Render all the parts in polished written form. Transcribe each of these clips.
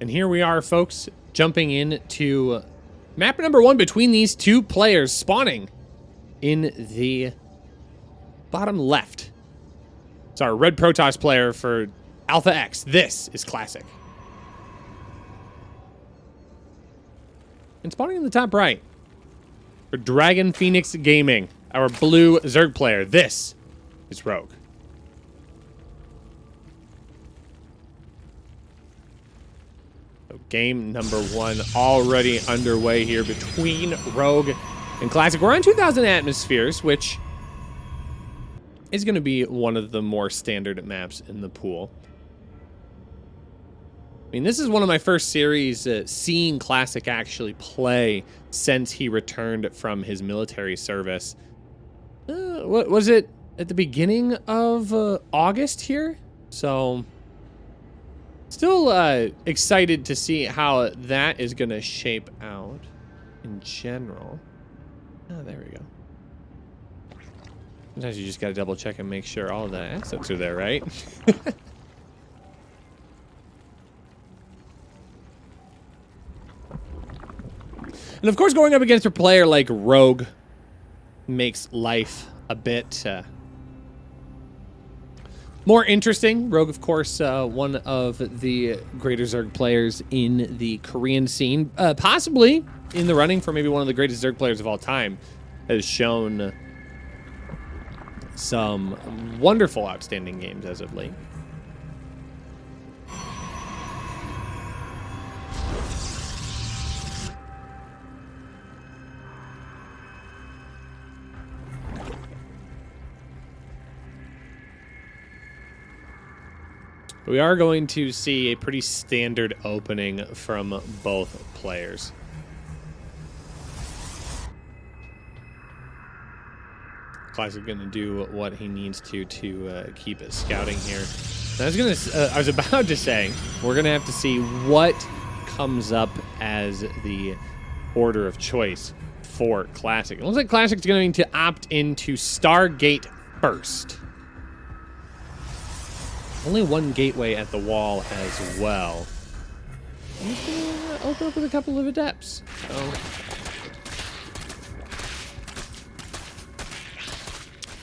And here we are, folks, jumping into map number 1 between these two players, spawning in the bottom left. It's our red Protoss player for Alpha X. This is classic. And spawning in the top right for Dragon Phoenix Gaming, our blue Zerg player. This is Rogue. So game number 1 already underway here between Rogue and Classic. We're on 2,000 atmospheres, which is going to be one of the more standard maps in the pool. I mean, this is one of my first series seeing Classic actually play since he returned from his military service. What was it, at the beginning of August here? So, still excited to see how that is going to shape out in general. Oh, there we go. Sometimes you just got to double check and make sure all of the assets are there, right? And of course, going up against a player like Rogue makes life a bit more interesting. Rogue, of course, one of the greater Zerg players in the Korean scene, possibly in the running for maybe one of the greatest Zerg players of all time, has shown some wonderful, outstanding games as of late. We are going to see a pretty standard opening from both players. Classic going to do what he needs to keep it scouting here. And I was about to say, we're going to have to see what comes up as the order of choice for Classic. It looks like Classic's going to opt into Stargate first. Only one gateway at the wall as well. I'm just going to open up with a couple of adepts. So.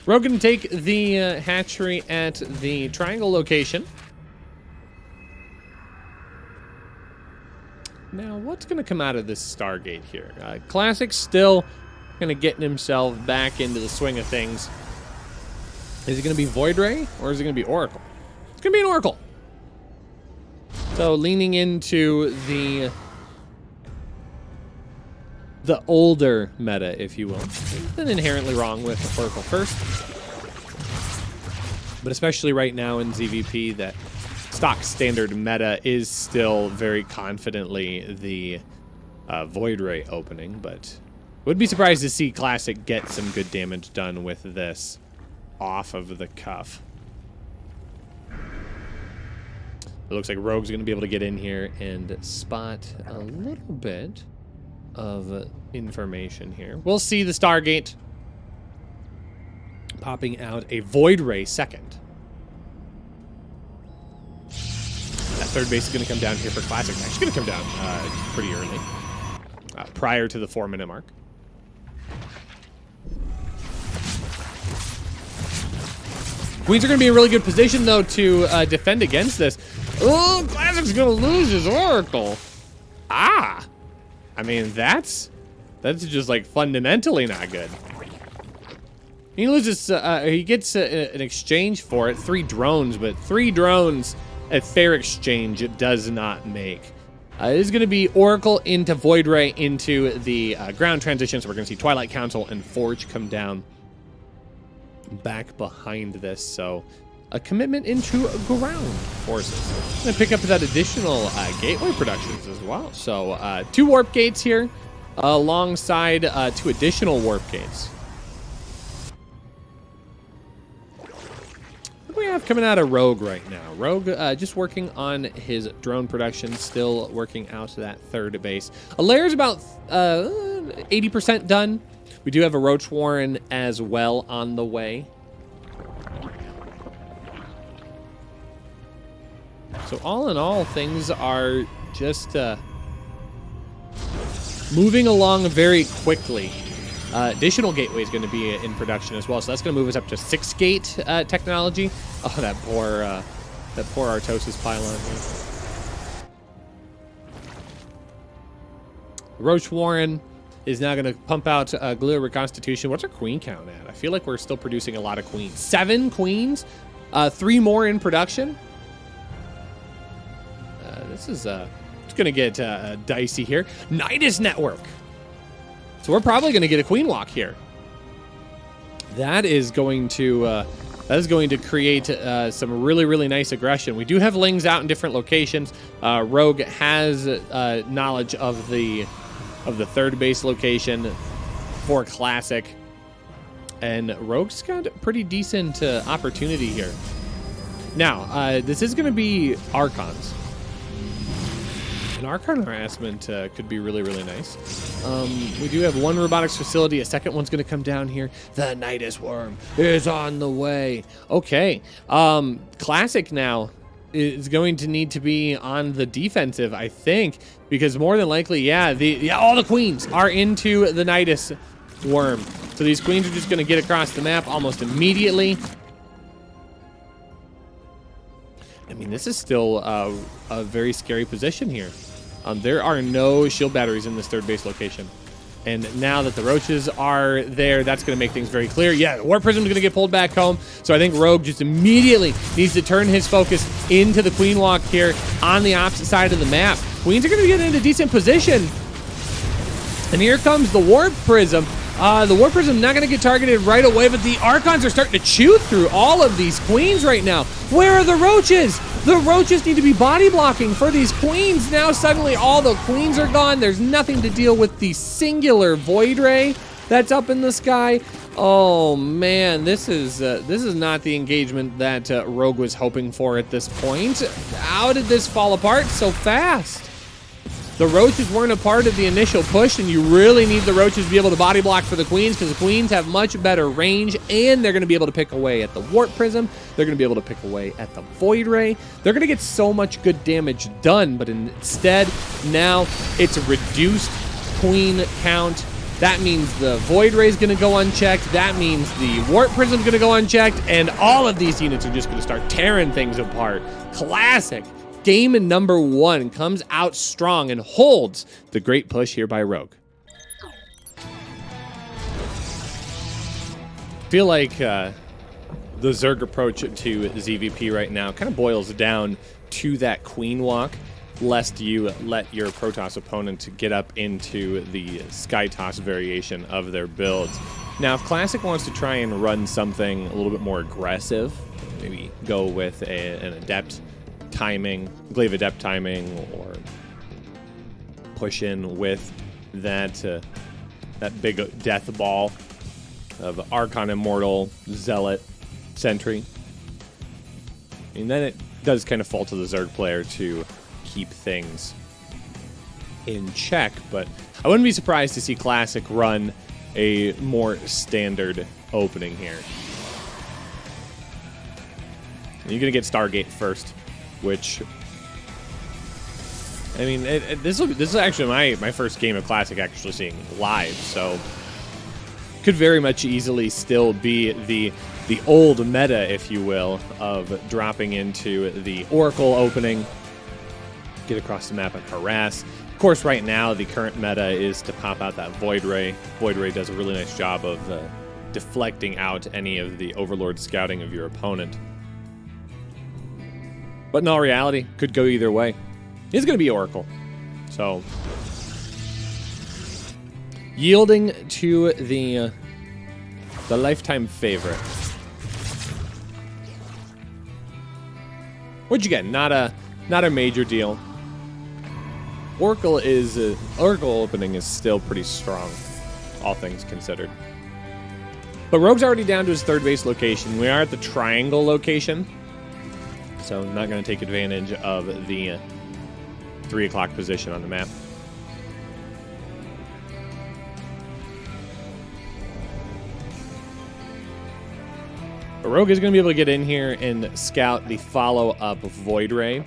Rogue can take the hatchery at the triangle location. Now, what's going to come out of this Stargate here? Classic still kind of getting himself back into the swing of things. Is it going to be Void Ray or is it going to be Oracle? It's going to be an Oracle. So leaning into the older meta, if you will. Nothing inherently wrong with Oracle first. But especially right now in ZVP, that stock standard meta is still very confidently the Void Ray opening. But would be surprised to see Classic get some good damage done with this off of the cuff. It looks like Rogue's going to be able to get in here and spot a little bit of information here. We'll see the Stargate popping out a Void Ray second. That third base is going to come down here for Classic. It's actually going to come down pretty early, prior to the 4-minute mark. Queens are going to be in a really good position, though, to defend against this. Oh, Classic's going to lose his Oracle. Ah! I mean, that's just, like, fundamentally not good. He loses, he gets an exchange for it, 3 drones, but 3 drones at fair exchange it does not make. It is going to be Oracle into Void Ray into the ground transition, so we're going to see Twilight Council and Forge come down back behind this, so a commitment into ground forces. And pick up that additional gateway productions as well. So 2 warp gates here alongside 2 additional warp gates. What do we have coming out of Rogue right now? Rogue just working on his drone production, still working out that 3rd base. A layer's about 80% done. We do have a Roach Warren as well on the way. So all in all, things are just moving along very quickly. Additional gateway is going to be in production as well, so that's going to move us up to 6-gate technology. Oh, that poor Artosis pylon here. Roche Warren is now going to pump out Glitter Reconstitution. What's our queen count at? I feel like we're still producing a lot of queens. 7 queens, 3 more in production. This is it's going to get dicey here. Nidus Network. So we're probably going to get a queen walk here. That is going to create some really, really nice aggression. We do have Lings out in different locations. Rogue has knowledge of the 3rd base location for Classic, and Rogue's got a pretty decent opportunity here. Now, this is going to be Archons. An Archon harassment could be really, really nice. We do have 1 robotics facility. A second one's going to come down here. The Nidus Worm is on the way. Okay. Classic now is going to need to be on the defensive, I think, because more than likely, all the queens are into the Nidus Worm. So these queens are just going to get across the map almost immediately. I mean, this is still a very scary position here. There are no shield batteries in this 3rd base location. And now that the Roaches are there, that's going to make things very clear. Yeah, Warp Prism is going to get pulled back home. So I think Rogue just immediately needs to turn his focus into the Queen Walk here on the opposite side of the map. Queens are going to get into decent position. And here comes the Warp Prism. The Warp Prism not going to get targeted right away, but the Archons are starting to chew through all of these queens right now. Where are the Roaches? The Roaches need to be body blocking for these queens. Now suddenly all the queens are gone. There's nothing to deal with the singular Void Ray that's up in the sky. Oh man, this is not the engagement that Rogue was hoping for at this point. How did this fall apart so fast? The Roaches weren't a part of the initial push, and you really need the Roaches to be able to body block for the Queens, because the Queens have much better range, and they're going to be able to pick away at the Warp Prism. They're going to be able to pick away at the Void Ray. They're going to get so much good damage done, but instead, now it's a reduced Queen count. That means the Void Ray is going to go unchecked. That means the Warp Prism is going to go unchecked, and all of these units are just going to start tearing things apart. Classic. Game number 1 comes out strong and holds the great push here by Rogue. I feel like the Zerg approach to ZVP right now kind of boils down to that Queen Walk, lest you let your Protoss opponent get up into the Sky Toss variation of their builds. Now, if Classic wants to try and run something a little bit more aggressive, maybe go with an Adept timing, Glaive Adept timing, or push in with that big death ball of Archon Immortal, Zealot, Sentry. And then it does kind of fall to the Zerg player to keep things in check, but I wouldn't be surprised to see Classic run a more standard opening here. And you're going to get Stargate first, which, I mean, this is actually my first game of Classic actually seeing live, so could very much easily still be the old meta, if you will, of dropping into the Oracle opening, get across the map and harass. Of course, right now, the current meta is to pop out that Void Ray. Void Ray does a really nice job of deflecting out any of the Overlord scouting of your opponent. But in all reality, could go either way. It's going to be Oracle. So, yielding to the lifetime favorite. What'd you get? Not a major deal. Oracle opening is still pretty strong, all things considered. But Rogue's already down to his 3rd base location. We are at the Triangle location, so not going to take advantage of the 3 o'clock position on the map. But Rogue is going to be able to get in here and scout the follow-up Void Ray.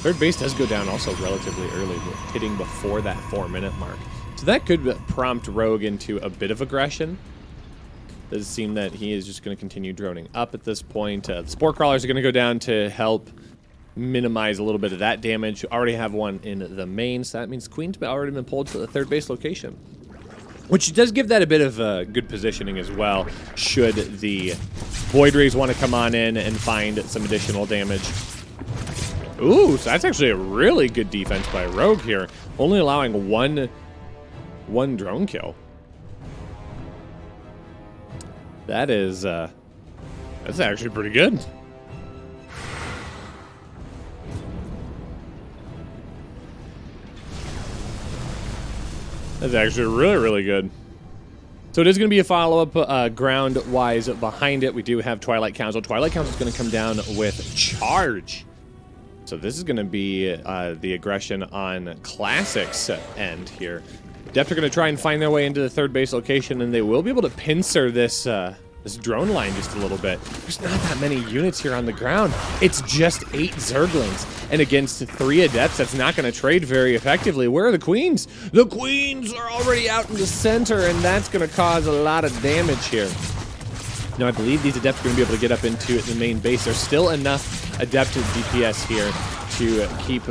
Third base does go down also relatively early, hitting before that 4-minute mark. So that could prompt Rogue into a bit of aggression. Does seem that he is just going to continue droning up at this point. The Spore Crawlers are going to go down to help minimize a little bit of that damage. Already have one in the main, so that means Queen's already been pulled to the third base location. Which does give that a bit of good positioning as well, should the Void Rays want to come on in and find some additional damage. Ooh, so that's actually a really good defense by Rogue here, only allowing one drone kill. That is, that's actually pretty good. That's actually really, really good. So it is going to be a follow-up ground-wise behind it. We do have Twilight Council. Twilight Council is going to come down with Charge. So this is going to be the aggression on Classic's end here. Depth are going to try and find their way into the third base location, and they will be able to pincer this this drone line just a little bit. There's not that many units here on the ground. It's just 8 Zerglings. And against 3 Adepts, that's not going to trade very effectively. Where are the Queens? The Queens are already out in the center, and that's going to cause a lot of damage here. Now, I believe these Adepts are going to be able to get up into the main base. There's still enough Adept DPS here to keep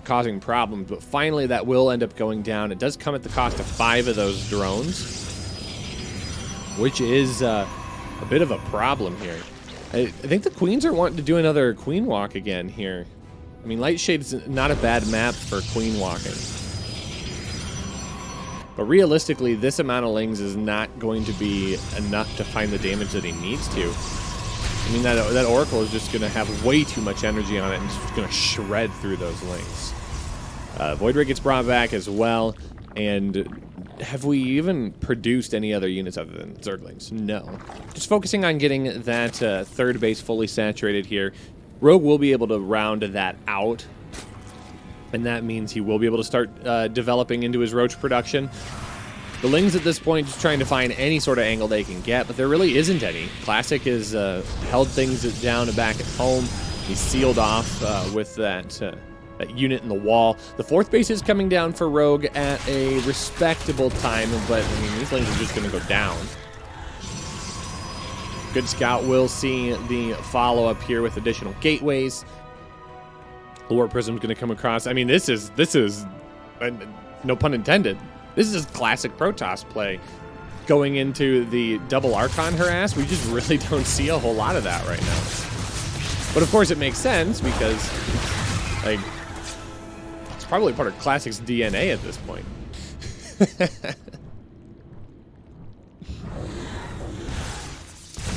causing problems, but finally that will end up going down. It does come at the cost of 5 of those drones, which is a bit of a problem here. I think the Queens are wanting to do another Queen Walk again here. I mean, Lightshade's not a bad map for Queen Walking. But realistically, this amount of Lings is not going to be enough to find the damage that he needs to. I mean, that Oracle is just going to have way too much energy on it and it's just going to shred through those Lings. Void Ray gets brought back as well. And have we even produced any other units other than Zerglings? No. Just focusing on getting that third base fully saturated here. Rogue will be able to round that out. And that means he will be able to start developing into his Roach production. The Lings at this point just trying to find any sort of angle they can get, but there really isn't any. Classic has held things down back at home. He's sealed off with that unit in the wall. The fourth base is coming down for Rogue at a respectable time, but I mean, these Lings are just going to go down. Good Scout will see the follow-up here with additional gateways. The Warp Prism's going to come across. I mean, this is no pun intended. This is classic Protoss play. Going into the double Archon harass, we just really don't see a whole lot of that right now. But of course it makes sense because, like, it's probably part of Classic's DNA at this point.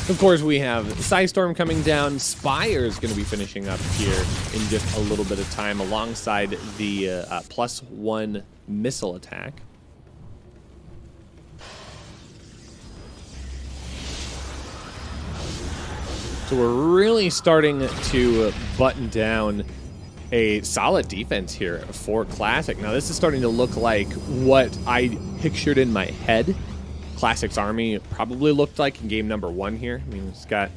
Of course, we have Psystorm coming down. Spire is going to be finishing up here in just a little bit of time alongside the +1 missile attack. So we're really starting to button down a solid defense here for Classic. Now, this is starting to look like what I pictured in my head Classic's army probably looked like in game number 1 here. I mean, it's got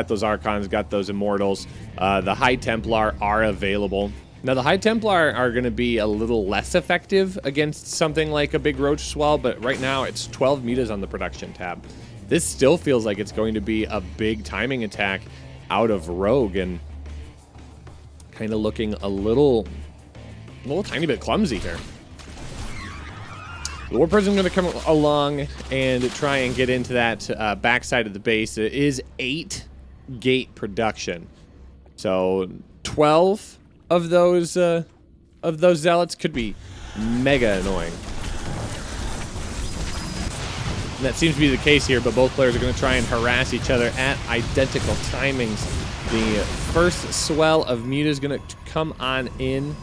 those Archons, got those Immortals. The High Templar are available. Now, the High Templar are going to be a little less effective against something like a big Roach Swell, but right now it's 12 metas on the production tab. This still feels like it's going to be a big timing attack out of Rogue and kind of looking a little tiny bit clumsy here. The Warp Prism going to come along and try and get into that backside of the base. It is 8 gate production. So 12 of those zealots could be mega annoying. And that seems to be the case here, but both players are going to try and harass each other at identical timings. The first swell of Muta is going to come on in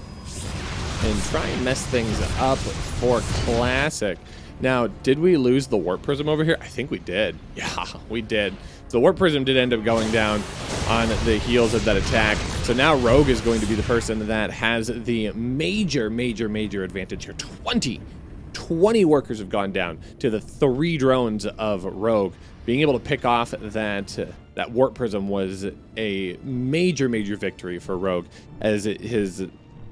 and try and mess things up for Classic. Now, did we lose the Warp Prism over here? I think we did. Yeah, we did. So the Warp Prism did end up going down on the heels of that attack. So now Rogue is going to be the person that has the major advantage here. 20 workers have gone down to the 3 drones of Rogue. being able to pick off that warp prism was a major victory for Rogue, as his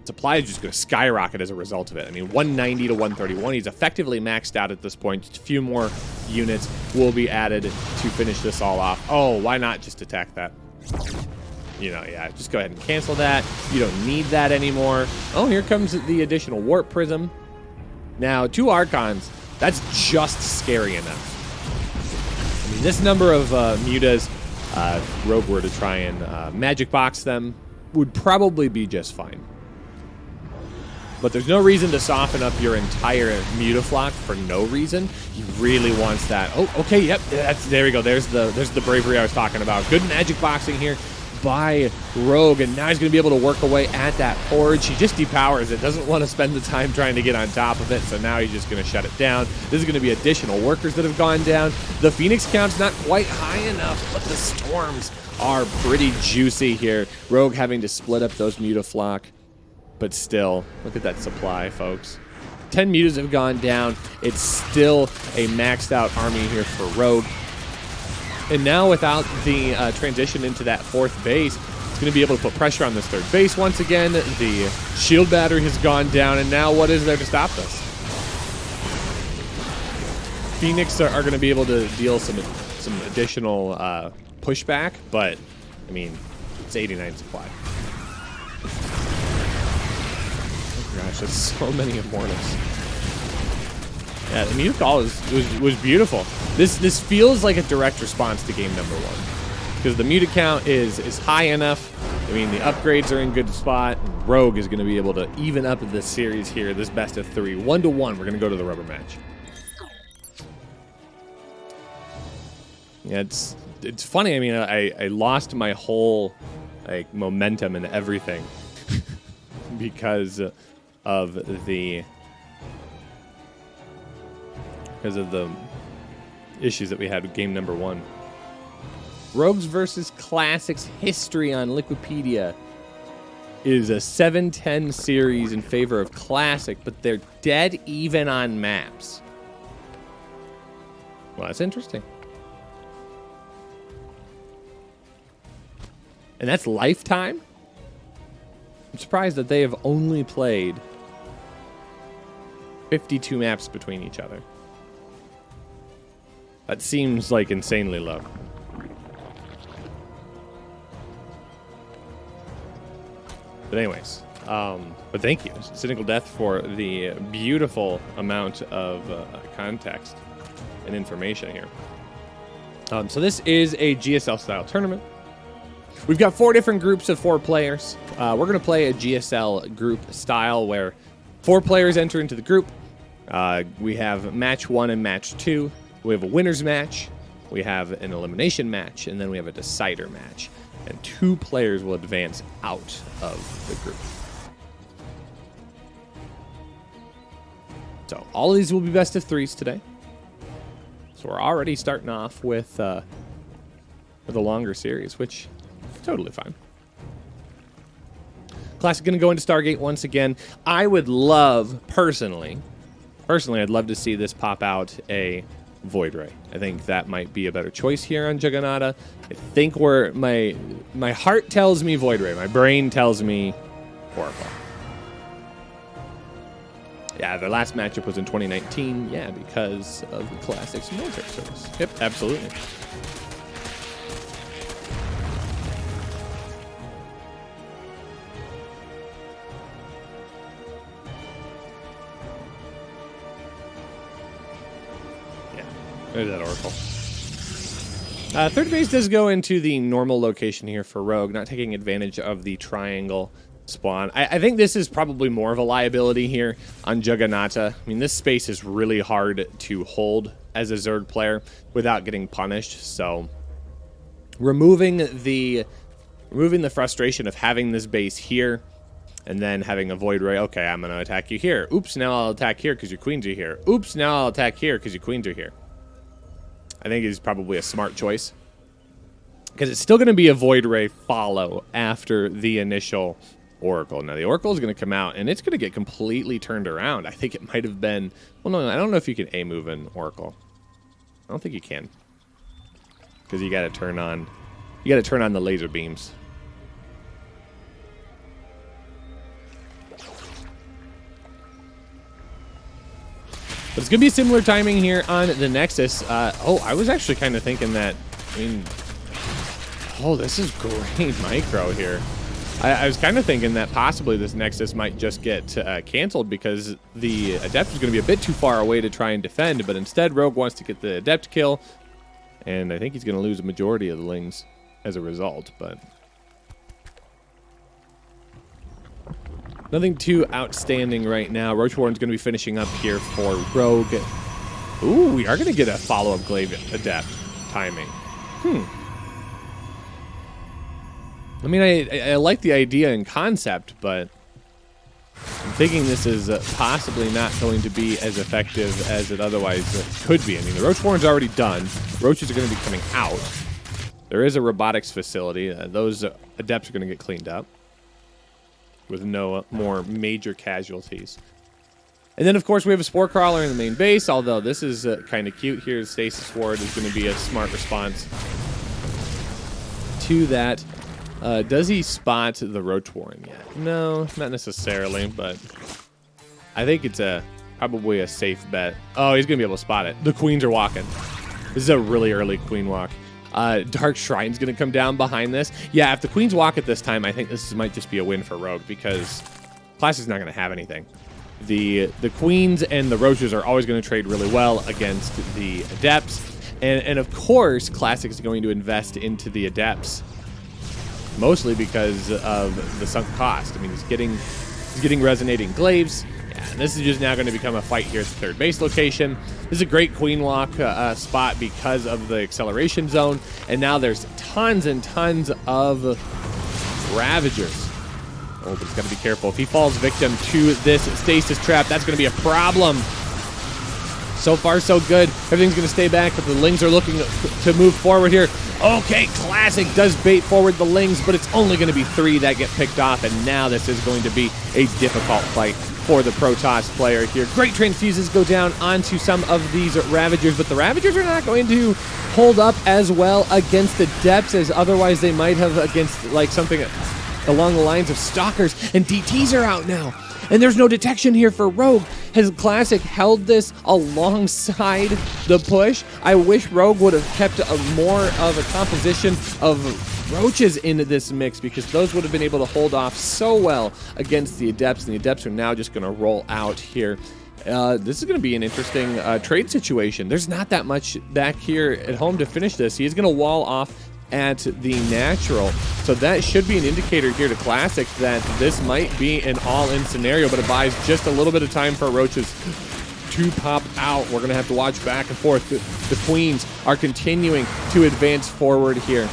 supply is just going to skyrocket as a result of it. I mean, 190 to 131. He's effectively maxed out at this point. Just a few more units will be added to finish this all off. Oh, why not just attack that? You know, yeah, just go ahead and cancel that. You don't need that anymore. Oh, here comes the additional warp prism. Now, 2 Archons, that's just scary enough. I mean, this number of mutas, Rogue were to try and magic box them, would probably be just fine. But there's no reason to soften up your entire mutaflock for no reason. He really wants that. Oh, okay, yep, there we go. There's the bravery I was talking about. Good magic boxing here by Rogue, and now he's going to be able to work away at that Forge. He just depowers it, doesn't want to spend the time trying to get on top of it, so now he's just going to shut it down. This is going to be additional workers that have gone down. The Phoenix count's not quite high enough, but the Storms are pretty juicy here. Rogue having to split up those mutaflock. But still, look at that supply, folks. 10 mutas have gone down. It's still a maxed out army here for Rogue. And now without the transition into that 4th base, it's going to be able to put pressure on this 3rd base once again. The shield battery has gone down, and now what is there to stop this? Phoenix are going to be able to deal some additional pushback, but, I mean, it's 89 supply. Gosh, there's so many Immortals. Yeah, the Muta Call was beautiful. This feels like a direct response to game number 1. Because the Muta count is high enough. I mean, the upgrades are in good spot. Rogue is going to be able to even up this series here, this best of 3. 1-1, we're going to go to the rubber match. Yeah, it's funny. I mean, I lost my whole momentum and everything because of the issues that we had with game number 1. Rogues versus Classics history on Liquipedia is a 7-10 series in favor of Classic, but they're dead even on maps. Well, that's interesting. And that's lifetime? I'm surprised that they have only played 52 maps between each other. That seems like insanely low. But anyways, but thank you, Cynical Death, for the beautiful amount of context and information here. So this is a GSL style tournament. We've got 4 different groups of 4 players. We're going to play a GSL group style where 4 players enter into the group. We have match 1 and match 2. We have a winner's match. We have an elimination match, and then we have a decider match. And 2 players will advance out of the group. So all of these will be best of 3s today. So we're already starting off with a longer series, which is totally fine. Classic going to go into Stargate once again. I would love, personally, I'd love to see this pop out a Void Ray. I think that might be a better choice here on Juggernaut. I think where my heart tells me Void Ray, my brain tells me Oracle. Yeah, the last matchup was in 2019. Yeah, because of the Classics military service. Yep, absolutely. There's that Oracle. 3rd base does go into the normal location here for Rogue, not taking advantage of the triangle spawn. I think this is probably more of a liability here on Juggernaut. I mean, this space is really hard to hold as a Zerg player without getting punished, so removing the frustration of having this base here and then having a Void Ray. Okay, I'm going to attack you here. Oops, now I'll attack here because your queens are here. Oops, now I'll attack here because your queens are here. I think is probably a smart choice. Because it's still going to be a Void Ray follow after the initial Oracle. Now, the Oracle is going to come out, and it's going to get completely turned around. I think it might have been... Well, no, I don't know if you can A-move an Oracle. I don't think you can. because you got to turn on the laser beams. But it's going to be similar timing here on the Nexus. Oh, I was actually kind of thinking that, I mean, oh, this is great micro here. I was kind of thinking that possibly this Nexus might just get canceled because the Adept is going to be a bit too far away to try and defend, but instead Rogue wants to get the Adept kill, and I think he's going to lose a majority of the Lings as a result, but nothing too outstanding right now. Roach Warren's going to be finishing up here for Rogue. Ooh, we are going to get a follow-up Glaive Adept timing. I mean, I like the idea and concept, but I'm thinking this is possibly not going to be as effective as it otherwise could be. I mean, the Roach Warren's already done. Roaches are going to be coming out. There is a robotics facility. Those Adepts are going to get cleaned up with no more major casualties. And then, of course, we have a Spore Crawler in the main base, although this is kind of cute here. Stasis Ward is going to be a smart response to that. Does he spot the Roach Warren yet? No, not necessarily, but I think it's probably a safe bet. Oh, he's going to be able to spot it. The Queens are walking. This is a really early Queen walk. Dark Shrine's going to come down behind this. Yeah, if the Queens walk at this time, I think this might just be a win for Rogue because Classic's not going to have anything. The Queens and the Roaches are always going to trade really well against the Adepts. And of course, Classic is going to invest into the Adepts. Mostly because of the sunk cost. I mean, he's getting resonating glaives. Yeah, and this is just now going to become a fight here at the third base location. This is a great Queen Walk spot because of the acceleration zone. And now there's tons and tons of Ravagers. Oh, but he's got to be careful. If he falls victim to this stasis trap, that's going to be a problem. So far, so good. Everything's going to stay back, but the Lings are looking to move forward here. Okay, Classic does bait forward the Lings, but it's only going to be 3 that get picked off, and now this is going to be a difficult fight for the Protoss player here. Great transfuses go down onto some of these Ravagers, but the Ravagers are not going to hold up as well against the Adepts as otherwise they might have against like something along the lines of Stalkers, and DTs are out now. And there's no detection here for Rogue. Has Classic held this alongside the push? I wish Rogue would have kept more of a composition of Roaches into this mix because those would have been able to hold off so well against the Adepts, and the Adepts are now just going to roll out here. This is going to be an interesting trade situation. There's not that much back here at home to finish this. He's going to wall off at the natural. So that should be an indicator here to Classic that this might be an all-in scenario, but it buys just a little bit of time for Roaches to pop out. We're going to have to watch back and forth. The Queens are continuing to advance forward here.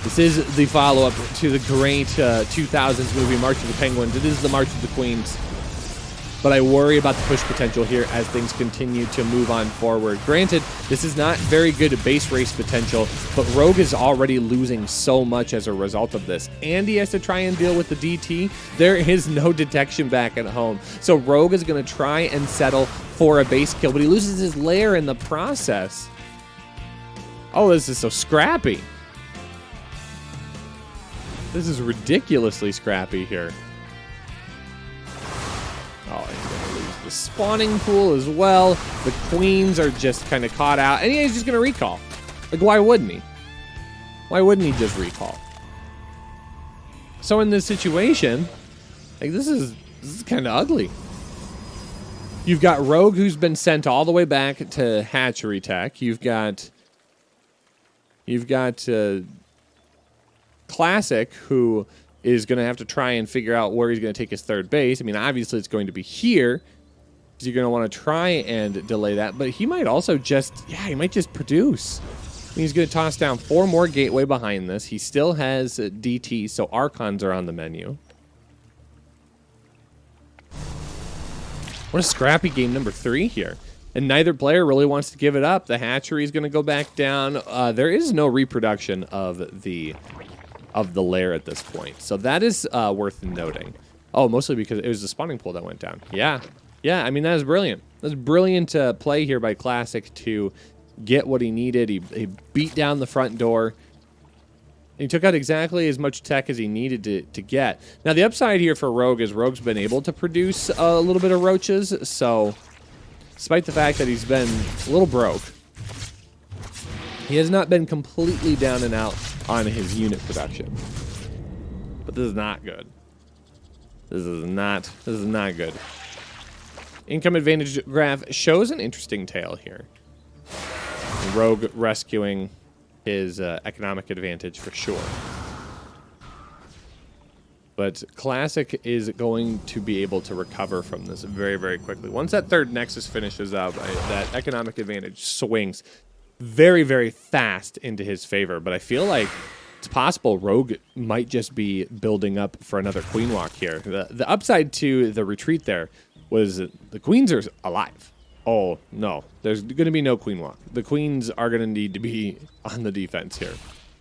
This is the follow-up to the great 2000s movie March of the Penguins. It is the March of the Queens. But I worry about the push potential here as things continue to move on forward. Granted, this is not very good base race potential, but Rogue is already losing so much as a result of this. And he has to try and deal with the DT. There is no detection back at home. So Rogue is going to try and settle for a base kill, but he loses his lair in the process. Oh, this is so scrappy. This is ridiculously scrappy here. Oh, he's going to lose the spawning pool as well. The Queens are just kind of caught out. And yeah, he's just going to recall. Like, why wouldn't he? Why wouldn't he just recall? So in this situation, like this is kind of ugly. You've got Rogue, who's been sent all the way back to hatchery tech. You've got Classic, who is going to have to try and figure out where he's going to take his third base. I mean, obviously it's going to be here. So you're going to want to try and delay that. But he might also just, he might just produce. I mean, he's going to toss down 4 more Gateway behind this. He still has DT, so Archons are on the menu. What a scrappy game number 3 here. And neither player really wants to give it up. The hatchery is going to go back down. There is no reproduction of the lair at this point. So that is worth noting. Oh, mostly because it was the spawning pool that went down. Yeah, I mean, that is brilliant. That's brilliant play here by Classic to get what he needed. He beat down the front door. He took out exactly as much tech as he needed to get. Now, the upside here for Rogue is Rogue's been able to produce a little bit of roaches, so despite the fact that he's been a little broke, he has not been completely down and out on his unit production. But this is not good. This is not good. Income advantage graph shows an interesting tale here. Rogue rescuing his economic advantage for sure. But Classic is going to be able to recover from this very, very quickly. Once that third Nexus finishes up, that economic advantage swings very, very fast into his favor. But I feel like it's possible Rogue might just be building up for another Queen Walk here. The upside to the retreat there was the Queens are alive. Oh, no. There's going to be no Queen Walk. The Queens are going to need to be on the defense here.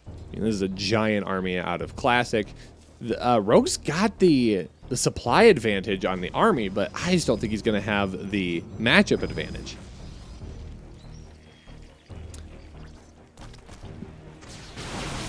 I mean, this is a giant army out of Classic. Rogue's got the supply advantage on the army, but I just don't think he's going to have the matchup advantage.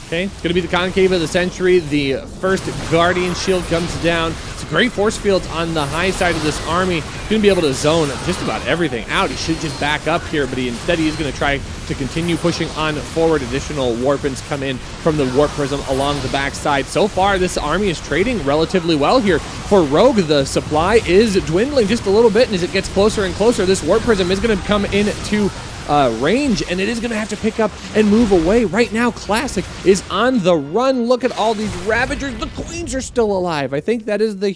Okay, it's going to be the Concave of the Century. The first Guardian Shield comes down. It's a great force field on the high side of this army. He's going to be able to zone just about everything out. He should just back up here, but instead he is going to try to continue pushing on forward. Additional Warpins come in from the Warp Prism along the backside. So far, this army is trading relatively well here. For Rogue, the supply is dwindling just a little bit, and as it gets closer and closer, this Warp Prism is going to come into range, and it is going to have to pick up and move away. Right now, Classic is on the run. Look at all these Ravagers. The Queens are still alive. I think that is the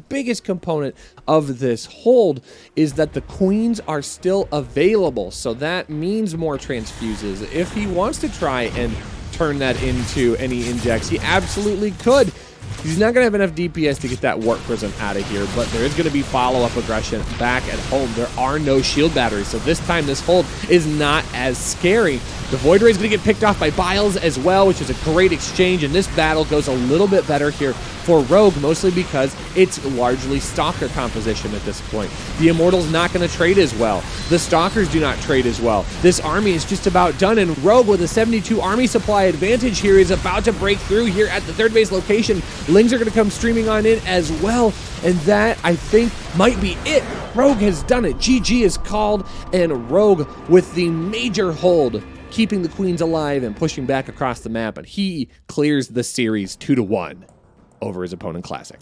biggest component of this hold, is that the Queens are still available. So that means more transfuses. If he wants to try and turn that into any index, he absolutely could. He's not going to have enough DPS to get that Warp Prism out of here, but there is going to be follow-up aggression back at home. There are no shield batteries, so this time this hold is not as scary. The Void Ray is going to get picked off by Biles as well, which is a great exchange, and this battle goes a little bit better here for Rogue, mostly because it's largely Stalker composition at this point. The Immortal's not going to trade as well. The Stalkers do not trade as well. This army is just about done, and Rogue, with a 72 army supply advantage here, is about to break through here at the third base location. Lings are going to come streaming on in as well, and that, I think, might be it. Rogue has done it. GG is called, and Rogue with the major hold, keeping the Queens alive and pushing back across the map, but he clears the series 2-1 over his opponent Classic.